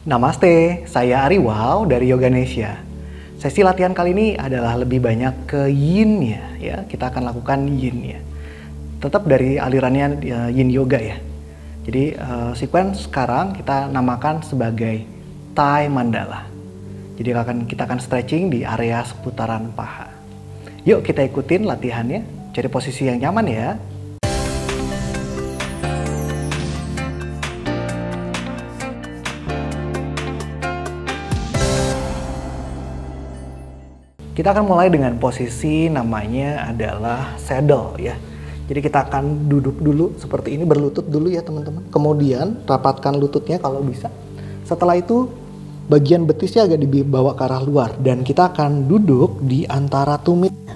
Namaste, saya Ariwal dari Yoganesia. Sesi latihan kali ini adalah lebih banyak ke yin-nya ya. Kita akan lakukan yin-nya. Tetap dari alirannya yin yoga ya. Jadi sequence sekarang kita namakan sebagai Thai Mandala. Jadi kita akan stretching di area seputaran paha. Yuk kita ikutin latihannya. Cari posisi yang nyaman ya. Kita akan mulai dengan posisi namanya adalah saddle ya. Jadi kita akan duduk dulu seperti ini, berlutut dulu ya teman-teman. Kemudian rapatkan lututnya kalau bisa. Setelah itu bagian betisnya agak dibawa ke arah luar dan kita akan duduk di antara tumitnya.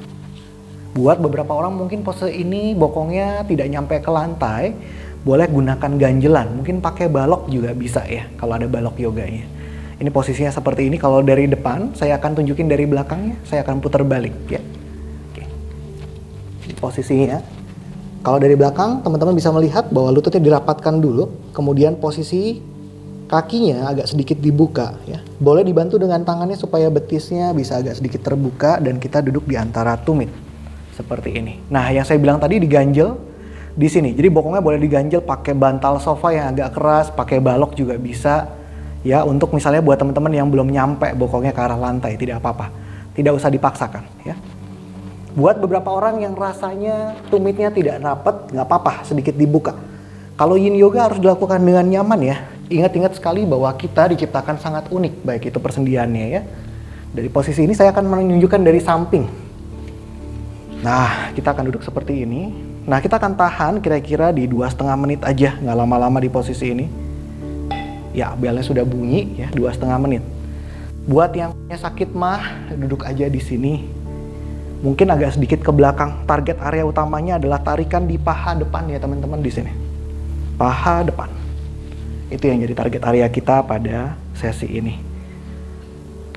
Buat beberapa orang mungkin pose ini bokongnya tidak nyampe ke lantai, boleh gunakan ganjelan, mungkin pakai balok juga bisa ya kalau ada balok yoganya. Ini posisinya seperti ini. Kalau dari depan, saya akan tunjukin dari belakangnya. Saya akan putar balik ya. Oke. Ini posisinya. Kalau dari belakang, teman-teman bisa melihat bahwa lututnya dirapatkan dulu. Kemudian posisi kakinya agak sedikit dibuka ya. Boleh dibantu dengan tangannya supaya betisnya bisa agak sedikit terbuka dan kita duduk di antara tumit. Seperti ini. Nah, yang saya bilang tadi diganjel di sini. Jadi bokongnya boleh diganjel pakai bantal sofa yang agak keras, pakai balok juga bisa. Ya, untuk misalnya buat teman-teman yang belum nyampe bokongnya ke arah lantai, tidak apa-apa. Tidak usah dipaksakan ya. Buat beberapa orang yang rasanya tumitnya tidak rapat, nggak apa-apa, sedikit dibuka. Kalau yin yoga harus dilakukan dengan nyaman ya. Ingat-ingat sekali bahwa kita diciptakan sangat unik, baik itu persendiannya ya. Dari posisi ini saya akan menunjukkan dari samping. Nah, kita akan duduk seperti ini. Nah, kita akan tahan kira-kira di 2,5 menit aja, nggak lama-lama di posisi ini. Ya, belnya sudah bunyi ya, 2,5 menit. Buat yang punya sakit mah, duduk aja di sini. Mungkin agak sedikit ke belakang. Target area utamanya adalah tarikan di paha depan ya teman-teman di sini. Paha depan. Itu yang jadi target area kita pada sesi ini.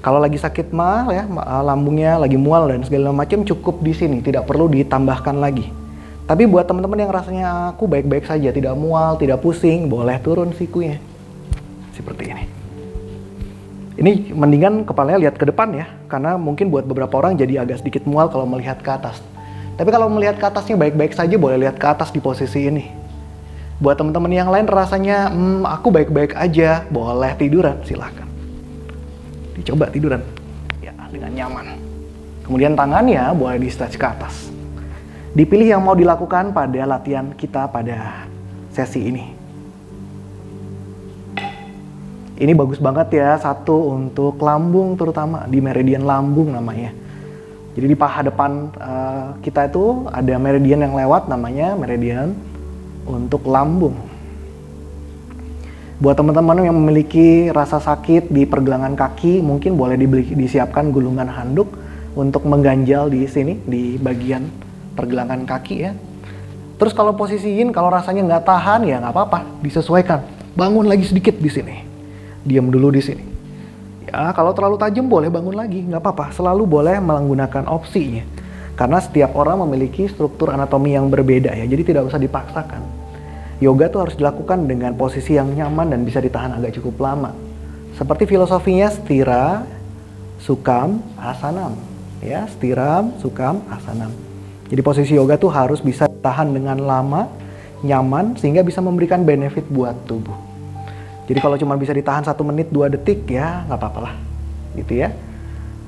Kalau lagi sakit mah ya, lambungnya lagi mual dan segala macam cukup di sini, tidak perlu ditambahkan lagi. Tapi buat teman-teman yang rasanya aku baik-baik saja, tidak mual, tidak pusing, boleh turun sikunya. Seperti ini. Ini mendingan kepalanya lihat ke depan ya, karena mungkin buat beberapa orang jadi agak sedikit mual kalau melihat ke atas. Tapi kalau melihat ke atasnya baik-baik saja, boleh lihat ke atas di posisi ini. Buat teman-teman yang lain rasanya, aku baik-baik aja, boleh tiduran, silahkan. Dicoba tiduran, ya dengan nyaman. Kemudian tangannya boleh di stretch ke atas. Dipilih yang mau dilakukan pada latihan kita pada sesi ini. Ini bagus banget ya, satu untuk lambung terutama, di meridian lambung namanya. Jadi di paha depan kita itu ada meridian yang lewat namanya meridian untuk lambung. Buat teman-teman yang memiliki rasa sakit di pergelangan kaki, mungkin boleh disiapkan gulungan handuk untuk mengganjal di sini, di bagian pergelangan kaki ya. Terus kalau posisiin, kalau rasanya nggak tahan ya nggak apa-apa, disesuaikan. Bangun lagi sedikit di sini. Diam dulu di sini. Ya, kalau terlalu tajam boleh bangun lagi, nggak apa-apa. Selalu boleh menggunakan opsinya. Karena setiap orang memiliki struktur anatomi yang berbeda ya, jadi tidak usah dipaksakan. Yoga tuh harus dilakukan dengan posisi yang nyaman dan bisa ditahan agak cukup lama. Seperti filosofinya stira, sukam, asanam. Ya, stiram, sukam, asanam. Jadi posisi yoga tuh harus bisa ditahan dengan lama, nyaman, sehingga bisa memberikan benefit buat tubuh. Jadi kalau cuma bisa ditahan 1 menit 2 detik ya nggak apa-apa lah, gitu ya.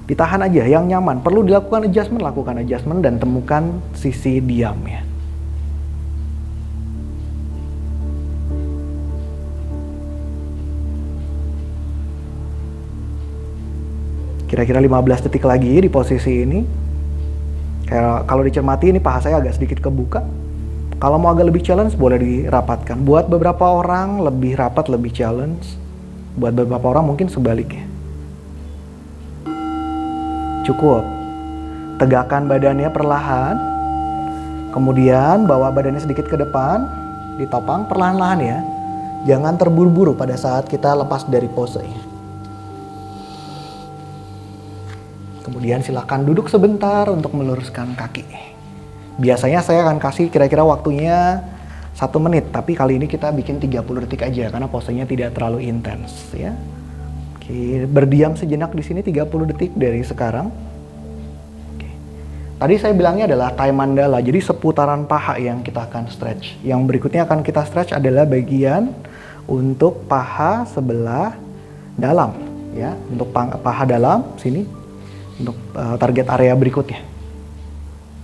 Ditahan aja yang nyaman. Perlu dilakukan adjustment, lakukan adjustment dan temukan sisi diamnya. Kira-kira 15 detik lagi di posisi ini. Kalau dicermati ini paha saya agak sedikit kebuka. Kalau mau agak lebih challenge boleh dirapatkan. Buat beberapa orang lebih rapat, lebih challenge. Buat beberapa orang mungkin sebaliknya. Cukup. Tegakkan badannya perlahan. Kemudian bawa badannya sedikit ke depan. Ditopang perlahan-lahan ya. Jangan terburu-buru pada saat kita lepas dari pose. Kemudian silakan duduk sebentar untuk meluruskan kaki. Biasanya saya akan kasih kira-kira waktunya 1 menit, tapi kali ini kita bikin 30 detik aja karena posenya tidak terlalu intens ya. Oke, berdiam sejenak di sini 30 detik dari sekarang. Oke. Tadi saya bilangnya adalah Kai Mandala, jadi seputaran paha yang kita akan stretch. Yang berikutnya akan kita stretch adalah bagian untuk paha sebelah dalam, ya, untuk paha dalam sini, untuk target area berikutnya.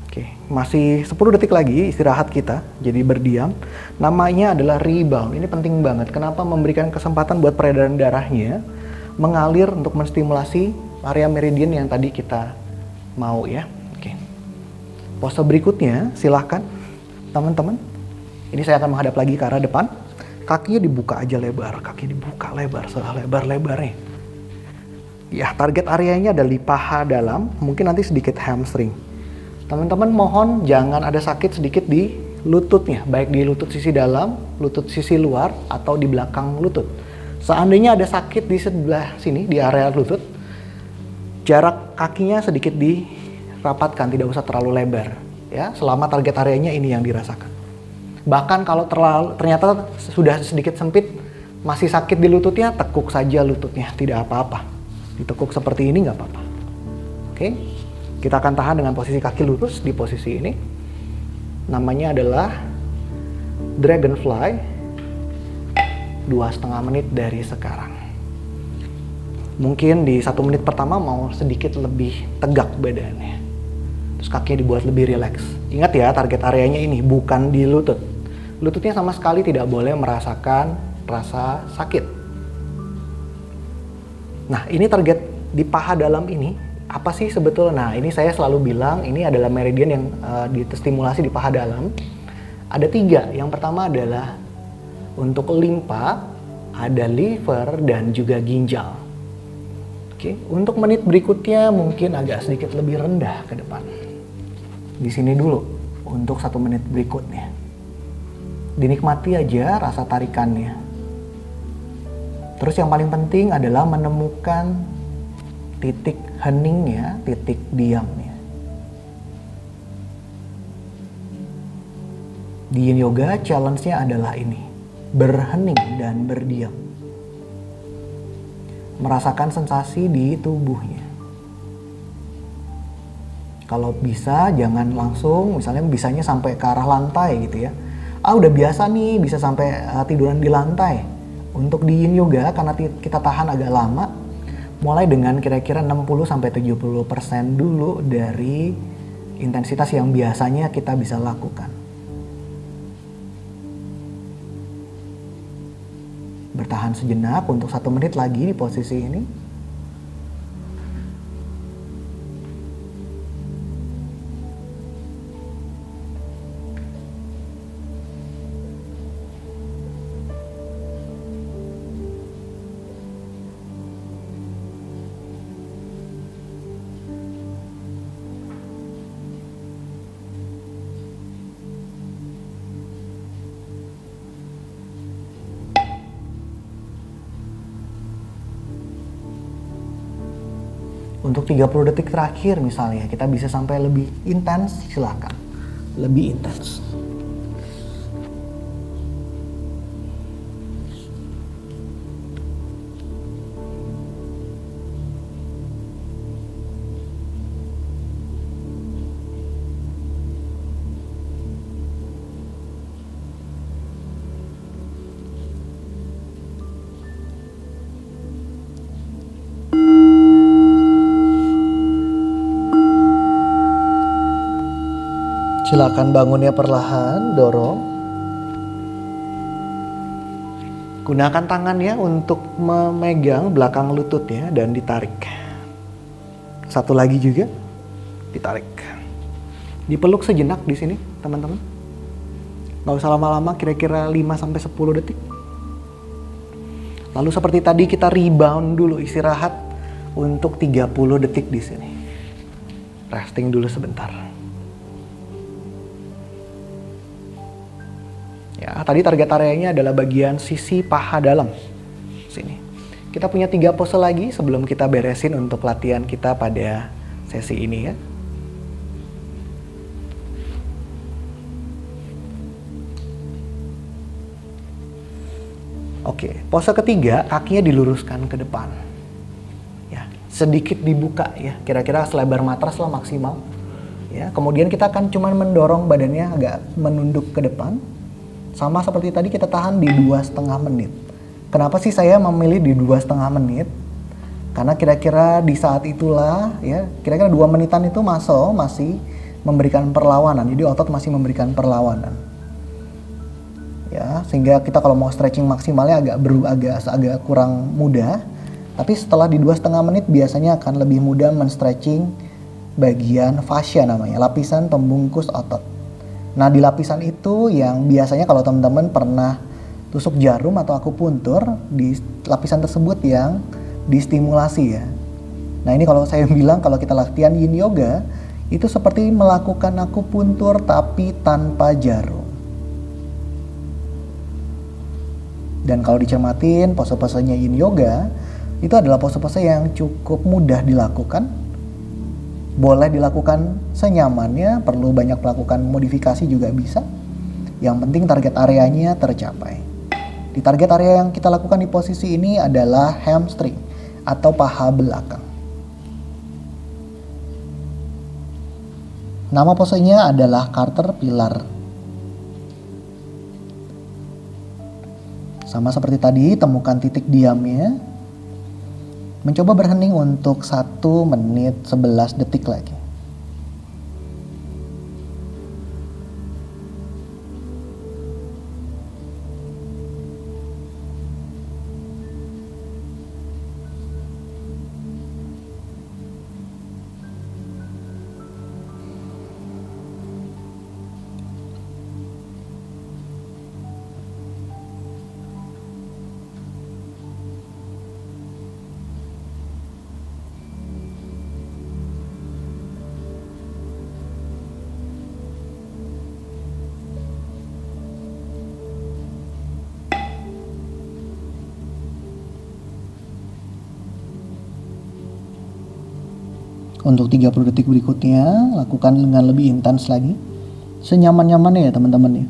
Oke, masih 10 detik lagi istirahat kita, jadi berdiam. Namanya adalah rebound. Ini penting banget. Kenapa? Memberikan kesempatan buat peredaran darahnya mengalir untuk menstimulasi area meridian yang tadi kita mau, ya. Oke. Pose berikutnya, silahkan teman-teman. Ini saya akan menghadap lagi ke arah depan. Kakinya dibuka aja lebar, kaki dibuka lebar, selebar-lebarnya. Ya, target areanya ada di paha dalam, mungkin nanti sedikit hamstring. Teman-teman mohon jangan ada sakit sedikit di lututnya, baik di lutut sisi dalam, lutut sisi luar, atau di belakang lutut. Seandainya ada sakit di sebelah sini, di area lutut, jarak kakinya sedikit dirapatkan, tidak usah terlalu lebar. Ya, selama target areanya ini yang dirasakan. Bahkan kalau ternyata sudah sedikit sempit, masih sakit di lututnya, tekuk saja lututnya, tidak apa-apa. Ditekuk seperti ini nggak apa-apa. Oke? Kita akan tahan dengan posisi kaki lurus di posisi ini. Namanya adalah Dragonfly. 2,5 menit dari sekarang. Mungkin di 1 menit pertama mau sedikit lebih tegak badannya. Terus kakinya dibuat lebih rileks. Ingat ya, target areanya ini bukan di lutut. Lututnya sama sekali tidak boleh merasakan rasa sakit. Nah, ini target di paha dalam ini. Apa sih sebetulnya? Nah, ini saya selalu bilang ini adalah meridian yang distimulasi di paha dalam. Ada 3. Yang pertama adalah untuk limpa, ada liver, dan juga ginjal. Oke, untuk menit berikutnya mungkin agak sedikit lebih rendah ke depan. Di sini dulu untuk 1 menit berikutnya. Dinikmati aja rasa tarikannya. Terus yang paling penting adalah menemukan titik heningnya, titik diamnya. Di Yin Yoga challenge-nya adalah ini, berhening dan berdiam. Merasakan sensasi di tubuhnya. Kalau bisa jangan langsung, misalnya bisanya sampai ke arah lantai gitu ya. Udah biasa nih bisa sampai tiduran di lantai. Untuk di Yin Yoga karena kita tahan agak lama, mulai dengan kira-kira 60-70% dulu dari intensitas yang biasanya kita bisa lakukan. Bertahan sejenak untuk 1 menit lagi di posisi ini. Untuk 30 detik terakhir misalnya, kita bisa sampai lebih intens, silakan. Lebih intens. Silakan bangunnya perlahan, dorong. Gunakan tangannya untuk memegang belakang lututnya dan ditarik. Satu lagi juga, ditarik. Dipeluk sejenak di sini, teman-teman. Nggak usah lama-lama, kira-kira 5-10 detik. Lalu seperti tadi kita rebound dulu, istirahat untuk 30 detik di sini. Resting dulu sebentar. Ya, tadi target areanya adalah bagian sisi paha dalam. Sini. Kita punya 3 pose lagi sebelum kita beresin untuk latihan kita pada sesi ini ya. Oke, pose ketiga kakinya diluruskan ke depan. sedikit dibuka ya, kira-kira selebar matras lah maksimal. Ya, kemudian kita akan cuman mendorong badannya agak menunduk ke depan. Sama seperti tadi kita tahan di 2,5 menit. Kenapa sih saya memilih di 2,5 menit? Karena kira-kira di saat itulah ya, kira-kira 2 menitan itu muscle masih memberikan perlawanan. Jadi otot masih memberikan perlawanan. Ya, sehingga kita kalau mau stretching maksimalnya agak kurang mudah. Tapi setelah di 2,5 menit biasanya akan lebih mudah men-stretching bagian fascia namanya, lapisan pembungkus otot. Nah, di lapisan itu yang biasanya kalau teman-teman pernah tusuk jarum atau akupuntur, di lapisan tersebut yang distimulasi ya. Nah, ini kalau saya bilang kalau kita latihan yin yoga, itu seperti melakukan akupuntur tapi tanpa jarum. Dan kalau dicermatin pose-posenya yin yoga, itu adalah pose-pose yang cukup mudah dilakukan. Boleh dilakukan senyamannya, perlu banyak melakukan modifikasi juga bisa. Yang penting target areanya tercapai. Di target area yang kita lakukan di posisi ini adalah hamstring atau paha belakang. Nama posenya adalah caterpillar. Sama seperti tadi, temukan titik diamnya. Mencoba berhening untuk 1 menit 11 detik lagi. Untuk 30 detik berikutnya, lakukan dengan lebih intens lagi. Senyaman-nyamannya ya teman-teman ya.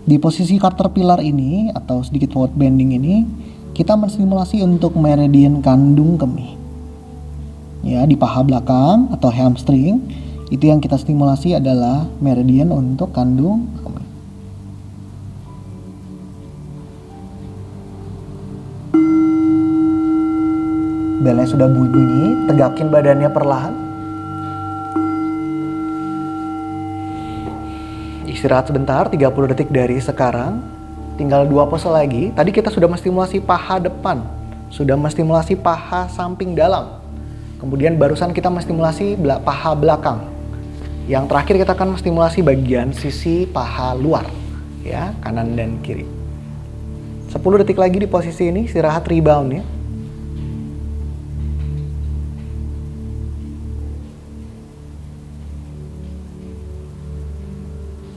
Di posisi caterpillar ini, atau sedikit forward bending ini, kita menstimulasi untuk meridian kandung kemih. Ya, di paha belakang atau hamstring, itu yang kita stimulasi adalah meridian untuk kandung kemih. Belnya sudah bunyi, tegakin badannya perlahan. Istirahat sebentar, 30 detik dari sekarang. Tinggal 2 pose lagi. Tadi kita sudah menstimulasi paha depan, sudah menstimulasi paha samping dalam. Kemudian barusan kita menstimulasi paha belakang. Yang terakhir kita akan menstimulasi bagian sisi paha luar, ya, kanan dan kiri. 10 detik lagi di posisi ini, istirahat rebound ya.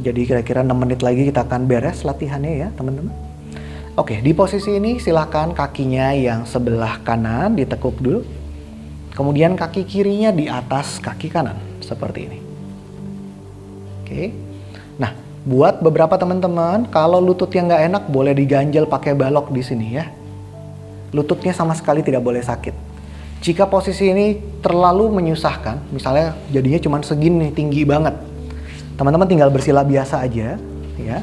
Jadi kira-kira 6 menit lagi kita akan beres latihannya ya teman-teman. Oke, di posisi ini silahkan kakinya yang sebelah kanan ditekuk dulu. Kemudian kaki kirinya di atas kaki kanan, seperti ini. Oke. Nah, buat beberapa teman-teman, kalau lututnya nggak enak boleh diganjel pakai balok di sini ya. Lututnya sama sekali tidak boleh sakit. Jika posisi ini terlalu menyusahkan, misalnya jadinya cuma segini tinggi banget, teman-teman tinggal bersila biasa aja, ya.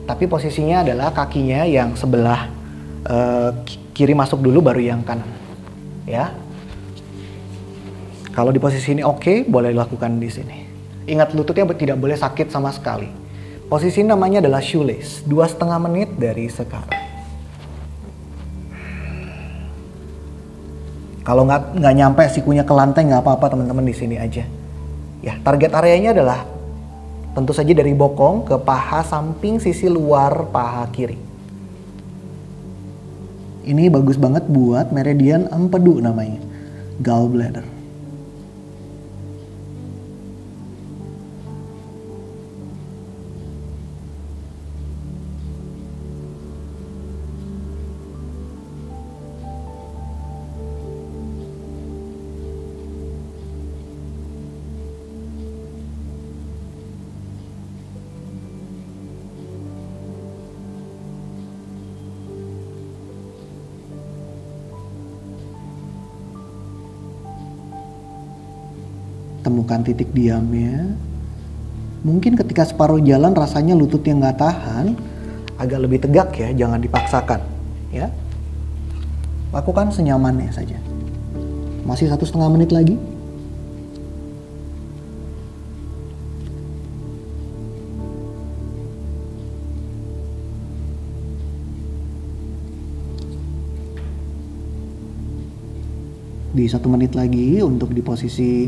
Tapi posisinya adalah kakinya yang sebelah kiri masuk dulu, baru yang kanan, ya. Kalau di posisi ini oke, boleh dilakukan di sini. Ingat lututnya tidak boleh sakit sama sekali. Posisi ini namanya adalah shoelace. 2,5 menit dari sekarang. Kalau nggak nyampe sikunya ke lantai nggak apa-apa teman-teman, di sini aja. Ya, target areanya adalah tentu saja dari bokong ke paha samping sisi luar paha kiri. Ini bagus banget buat meridian empedu namanya, gallbladder. temukan titik diamnya. Mungkin ketika separuh jalan rasanya lututnya nggak tahan, agak lebih tegak ya, jangan dipaksakan ya. Lakukan senyamannya saja. Masih 1,5 menit lagi. Di 1 menit lagi untuk di posisi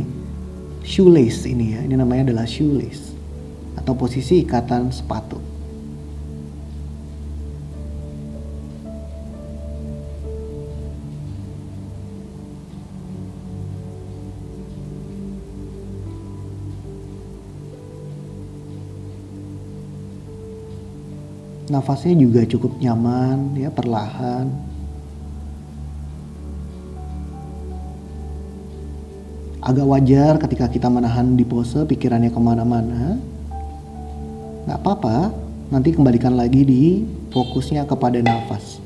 shoelace ini ya. Ini namanya adalah shoelace atau posisi ikatan sepatu. Nafasnya juga cukup nyaman ya, perlahan. Agak wajar ketika kita menahan di pose pikirannya kemana-mana. Nggak apa-apa, nanti kembalikan lagi di fokusnya kepada nafas.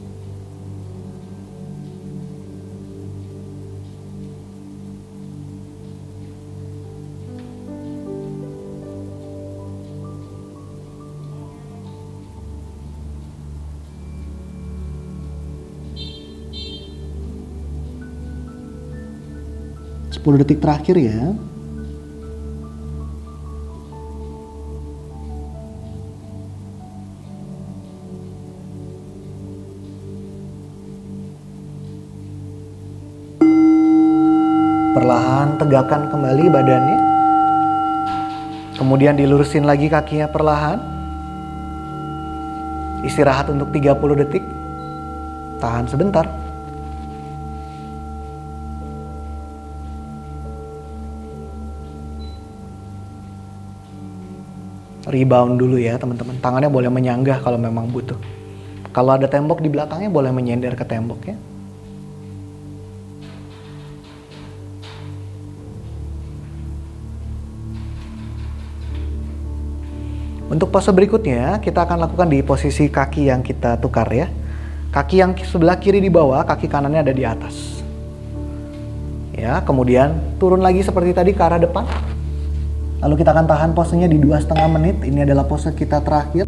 Sepuluh detik terakhir ya. Perlahan tegakkan kembali badannya. Kemudian dilurusin lagi kakinya perlahan. Istirahat untuk 30 detik. Tahan sebentar. Rebound dulu ya teman-teman. Tangannya boleh menyanggah kalau memang butuh. Kalau ada tembok di belakangnya boleh menyender ke tembok ya. Untuk pose berikutnya kita akan lakukan di posisi kaki yang kita tukar ya. Kaki yang sebelah kiri di bawah, kaki kanannya ada di atas. Ya, kemudian turun lagi seperti tadi ke arah depan. Lalu kita akan tahan posenya di 2,5 menit. Ini adalah pose kita terakhir.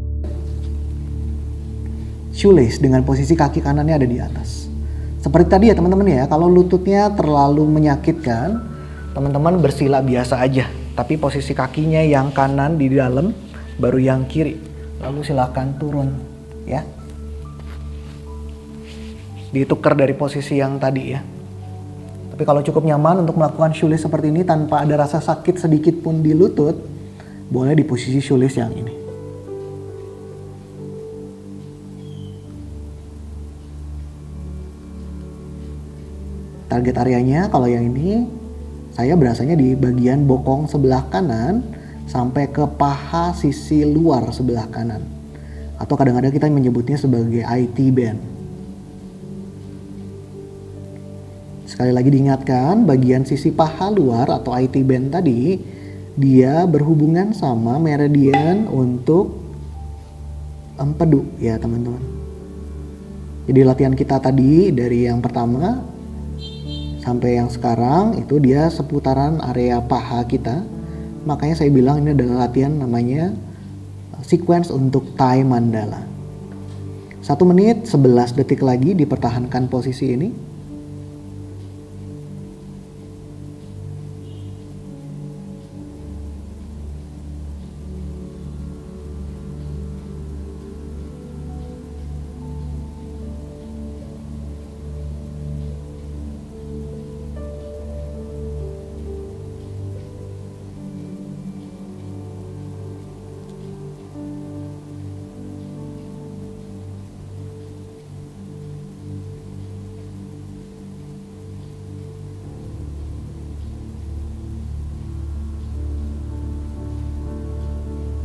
Shoelace dengan posisi kaki kanannya ada di atas. Seperti tadi ya teman-teman ya, kalau lututnya terlalu menyakitkan, teman-teman bersila biasa aja. Tapi posisi kakinya yang kanan di dalam, baru yang kiri. Lalu silakan turun ya. Ditukar dari posisi yang tadi ya. Tapi kalau cukup nyaman untuk melakukan shoelace seperti ini tanpa ada rasa sakit sedikit pun di lutut, boleh di posisi shoelace yang ini. Target areanya kalau yang ini, saya berasanya di bagian bokong sebelah kanan sampai ke paha sisi luar sebelah kanan. Atau kadang-kadang kita menyebutnya sebagai IT band. Sekali lagi diingatkan, bagian sisi paha luar atau IT band tadi, dia berhubungan sama meridian untuk empedu ya teman-teman. Jadi latihan kita tadi dari yang pertama sampai yang sekarang itu dia seputaran area paha kita. Makanya saya bilang ini adalah latihan namanya sequence untuk Thai Mandala. 1 menit 11 detik lagi dipertahankan posisi ini.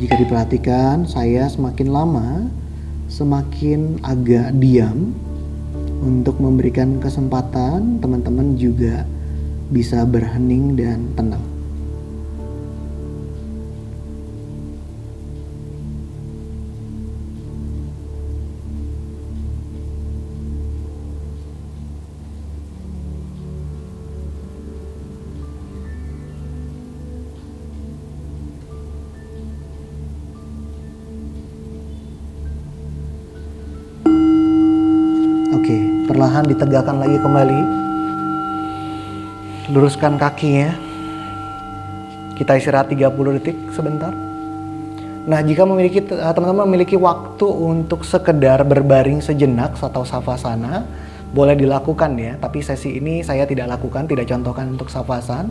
Jika diperhatikan, saya semakin lama semakin agak diam untuk memberikan kesempatan teman-teman juga bisa berhening dan tenang. Perlahan ditegakkan lagi kembali. Luruskan kakinya. Kita istirahat 30 detik sebentar. Nah, jika teman-teman memiliki waktu untuk sekedar berbaring sejenak atau savasana, boleh dilakukan ya. Tapi sesi ini saya tidak lakukan, tidak contohkan untuk savasana.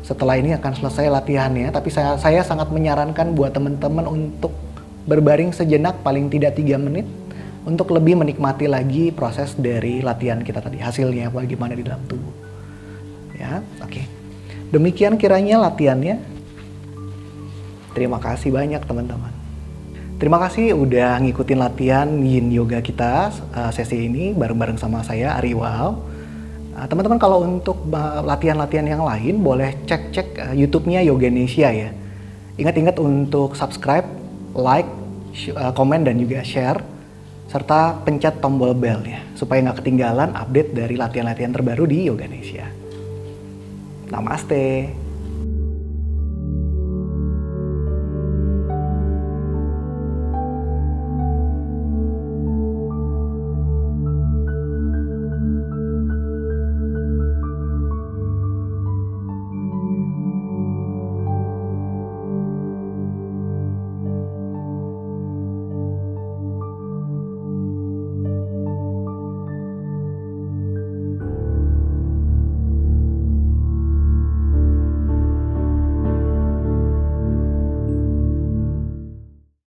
Setelah ini akan selesai latihannya, tapi saya sangat menyarankan buat teman-teman untuk berbaring sejenak paling tidak 3 menit untuk lebih menikmati lagi proses dari latihan kita tadi, hasilnya bagaimana di dalam tubuh. Ya, oke. Demikian kiranya latihannya. Terima kasih banyak teman-teman. Terima kasih udah ngikutin latihan Yin Yoga kita sesi ini bareng-bareng sama saya Ari Wow. Teman-teman kalau untuk latihan-latihan yang lain boleh cek YouTube-nya Yoganesia ya. Ingat-ingat untuk subscribe, like, komen dan juga share serta pencet tombol bell ya supaya nggak ketinggalan update dari latihan-latihan terbaru di Yoganesia. Namaste.